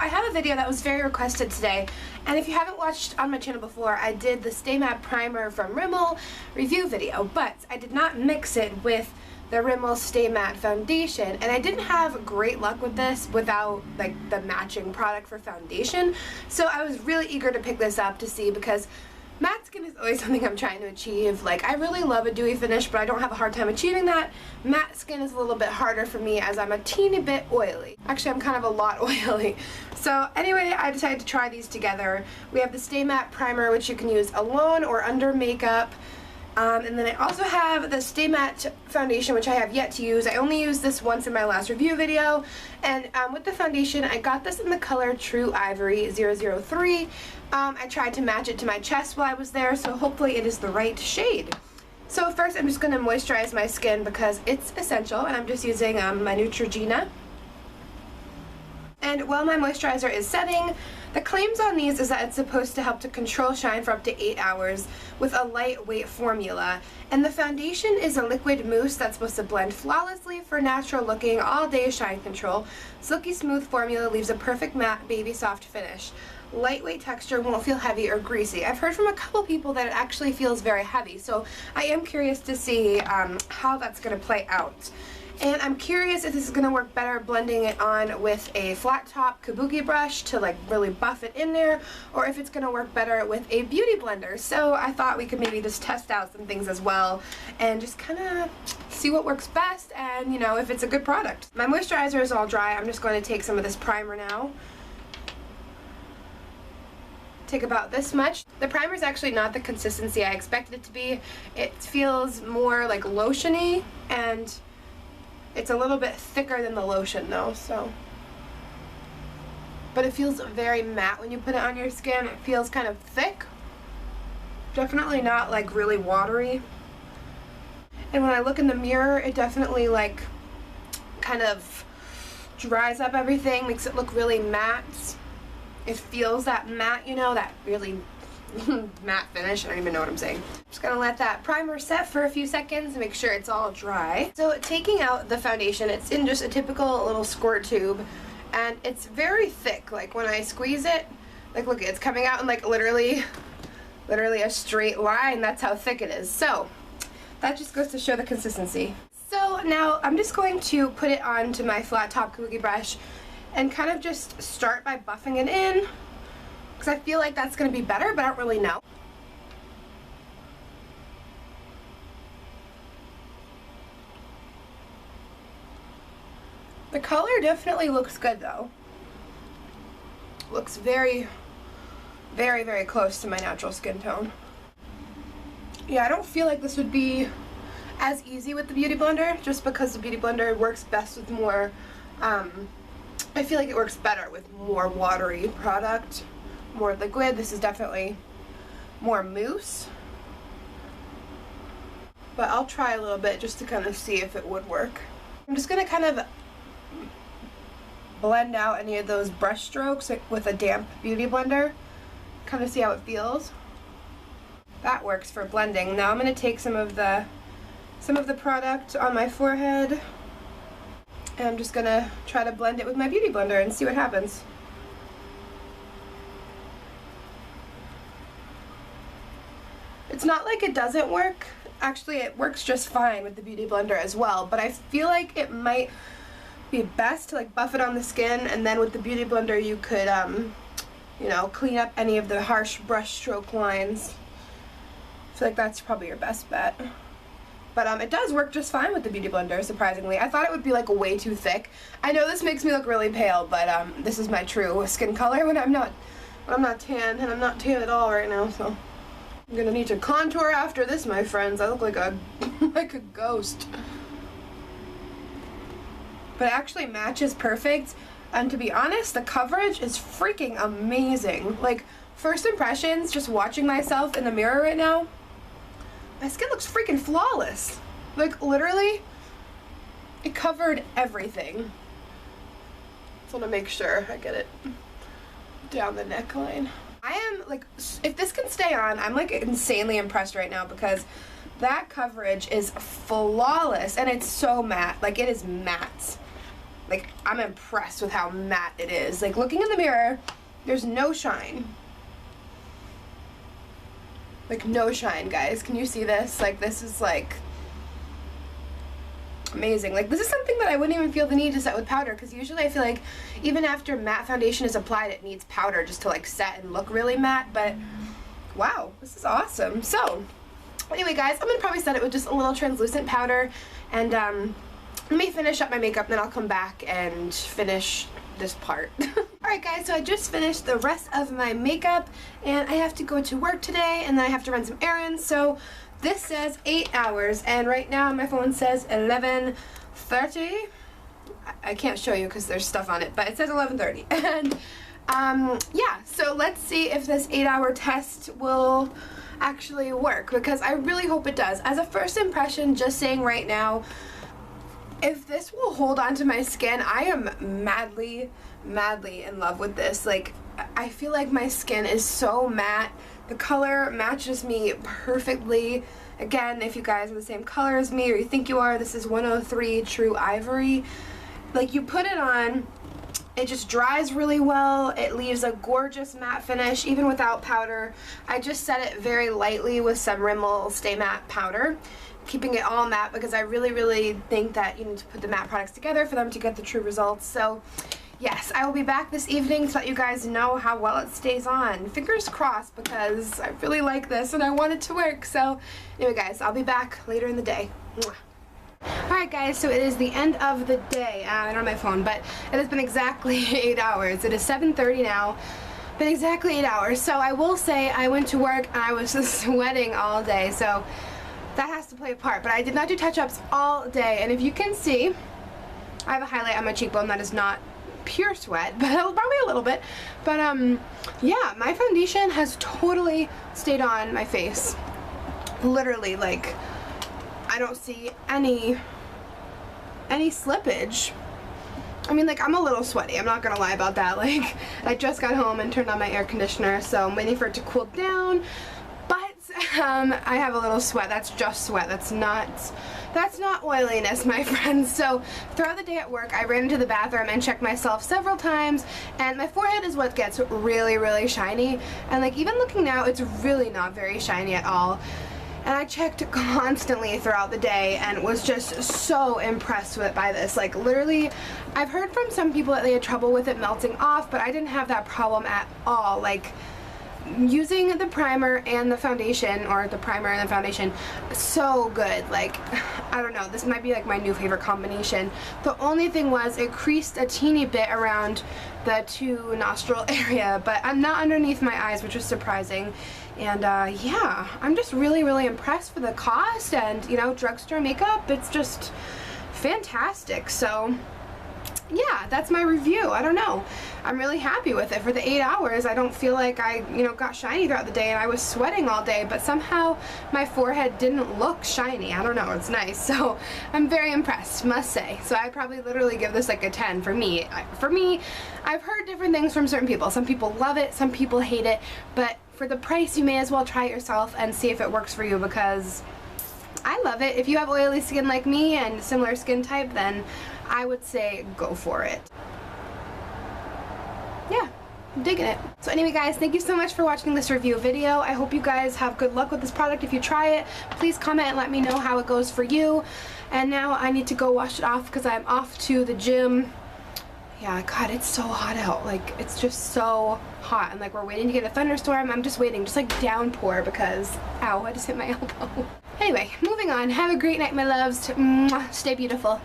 I have a video that was very requested today, and if you haven't watched on my channel before, I did the Stay Matte Primer from Rimmel review video, but I did not mix it with the Rimmel Stay Matte Foundation, and I didn't have great luck with this without like the matching product for foundation, so I was really eager to pick this up to see, because matte skin is always something I'm trying to achieve. Like, I really love a dewy finish, but I don't have a hard time achieving that. Matte skin is a little bit harder for me as I'm a teeny bit oily. Actually, I'm kind of a lot oily. So anyway, I decided to try these together. We have the Stay Matte Primer, which you can use alone or under makeup. And then I also have the Stay Matte Foundation, which I have yet to use. I only used this once in my last review video. And with the foundation, I got this in the color True Ivory 003. I tried to match it to my chest while I was there, so hopefully it is the right shade. So first I'm just going to moisturize my skin because it's essential, and I'm just using my Neutrogena. And while my moisturizer is setting, the claims on these is that it's supposed to help to control shine for up to 8 hours with a lightweight formula. And the foundation is a liquid mousse that's supposed to blend flawlessly for natural looking all-day shine control. Silky smooth formula leaves a perfect matte baby soft finish. Lightweight texture, won't feel heavy or greasy. I've heard from a couple people that it actually feels very heavy, so I am curious to see how that's going to play out. And I'm curious if this is going to work better blending it on with a flat top kabuki brush to like really buff it in there, or if it's going to work better with a beauty blender. So I thought we could maybe just test out some things as well and just kind of see what works best and, you know, if it's a good product. My moisturizer is all dry. I'm just going to take some of this primer now. Take about this much. The primer is actually not the consistency I expected it to be. It feels more like lotiony, and it's a little bit thicker than the lotion though, so. But it feels very matte when you put it on your skin. It feels kind of thick. Definitely not like really watery. And when I look in the mirror, it definitely like kind of dries up everything, makes it look really matte. It feels that matte, you know, that really matte finish. I don't even know what I'm saying. Just gonna let that primer set for a few seconds and make sure it's all dry. So taking out the foundation, it's in just a typical little squirt tube, and it's very thick. Like when I squeeze it, like look, it's coming out in like literally a straight line. That's how thick it is. So that just goes to show the consistency. So now I'm just going to put it onto my flat top kabuki brush and kind of just start by buffing it in, because I feel like that's going to be better, but I don't really know. The color definitely looks good though. Looks very, very, very close to my natural skin tone. Yeah, I don't feel like this would be as easy with the Beauty Blender, just because the Beauty Blender works best with more, I feel like it works better with more watery product, more liquid. This is definitely more mousse. But I'll try a little bit just to kind of see if it would work. I'm just going to kind of blend out any of those brush strokes with a damp Beauty Blender. Kind of see how it feels. That works for blending. Now I'm going to take some of the product on my forehead, and I'm just gonna try to blend it with my Beauty Blender and see what happens. It's not like it doesn't work. Actually, it works just fine with the Beauty Blender as well, but I feel like it might be best to like buff it on the skin, and then with the Beauty Blender you could, you know, clean up any of the harsh brush stroke lines. I feel like that's probably your best bet. But it does work just fine with the Beauty Blender, surprisingly. I thought it would be like way too thick. I know this makes me look really pale, but this is my true skin color when I'm not tan, and I'm not tan at all right now, so I'm gonna need to contour after this, my friends. I look like a like a ghost. But it actually matches perfect, and to be honest, the coverage is freaking amazing. Like, first impressions, just watching myself in the mirror right now, my skin looks freaking flawless. Like, literally, it covered everything. Just want to make sure I get it down the neckline. I am, like, if this can stay on, I'm, like, insanely impressed right now, because that coverage is flawless, and it's so matte. Like, it is matte. Like, I'm impressed with how matte it is. Like, looking in the mirror, there's no shine. Like, no shine, guys. Can you see this? Like, this is like amazing. Like, this is something that I wouldn't even feel the need to set with powder, because usually I feel like even after matte foundation is applied, it needs powder just to like set and look really matte. But wow, this is awesome. So anyway, guys, I'm gonna probably set it with just a little translucent powder, and let me finish up my makeup, then I'll come back and finish this part. Alright guys, so I just finished the rest of my makeup, and I have to go to work today, and then I have to run some errands. So this says 8 hours, and right now my phone says 11:30. I can't show you because there's stuff on it, but it says 11:30. And yeah, so let's see if this 8-hour test will actually work, because I really hope it does. As a first impression, just saying right now, if this will hold on to my skin, I am madly, madly in love with this. Like, I feel like my skin is so matte. The color matches me perfectly. Again, if you guys are the same color as me, or you think you are, this is 103 True Ivory. Like, you put it on, it just dries really well. It leaves a gorgeous matte finish, even without powder. I just set it very lightly with some Rimmel Stay Matte powder, keeping it all matte, because I really, really think that you need to put the matte products together for them to get the true results. So yes, I will be back this evening to let you guys know how well it stays on. Fingers crossed, because I really like this and I want it to work. So anyway guys, I'll be back later in the day. Mwah. Alright guys, so it is the end of the day. I don't have my phone, but it has been exactly 8 hours. It is 7:30 now. Been exactly 8 hours. So I will say I went to work and I was just sweating all day. So that has to play a part. But I did not do touch-ups all day. And if you can see, I have a highlight on my cheekbone that is not pure sweat, but probably a little bit. But yeah, my foundation has totally stayed on my face. Literally, like, I don't see any slippage. I mean, like, I'm a little sweaty, I'm not gonna lie about that. Like, I just got home and turned on my air conditioner, so I'm waiting for it to cool down. But I have a little sweat. That's just sweat. That's not oiliness, my friends. So throughout the day at work, I ran into the bathroom and checked myself several times, and my forehead is what gets really, really shiny. And like, even looking now, it's really not very shiny at all. And I checked constantly throughout the day and was just so impressed by this. Like, literally, I've heard from some people that they had trouble with it melting off, but I didn't have that problem at all. Like, using the primer and the foundation, or the primer and the foundation, so good. Like, I don't know, this might be like my new favorite combination. The only thing was it creased a teeny bit around the 2 nostril area, but I'm not underneath my eyes, which was surprising. And yeah, I'm just really, really impressed for the cost, and you know, drugstore makeup, it's just fantastic. So yeah, that's my review. I don't know, I'm really happy with it. For the 8 hours, I don't feel like I, you know, got shiny throughout the day, and I was sweating all day, but somehow my forehead didn't look shiny. I don't know, it's nice. So I'm very impressed, must say. So I'd probably literally give this like a 10 for me. I've heard different things from certain people. Some people love it, some people hate it, but for the price, you may as well try it yourself and see if it works for you, because I love it. If you have oily skin like me and similar skin type, then I would say go for it. Yeah, I'm digging it. So anyway guys, thank you so much for watching this review video. I hope you guys have good luck with this product. If you try it, please comment and let me know how it goes for you. And now I need to go wash it off because I'm off to the gym. Yeah, God, it's so hot out. Like, it's just so hot. And like, we're waiting to get a thunderstorm. I'm just waiting, just like downpour, because, ow, I just hit my elbow. Anyway, moving on. Have a great night, my loves. Mwah. Stay beautiful.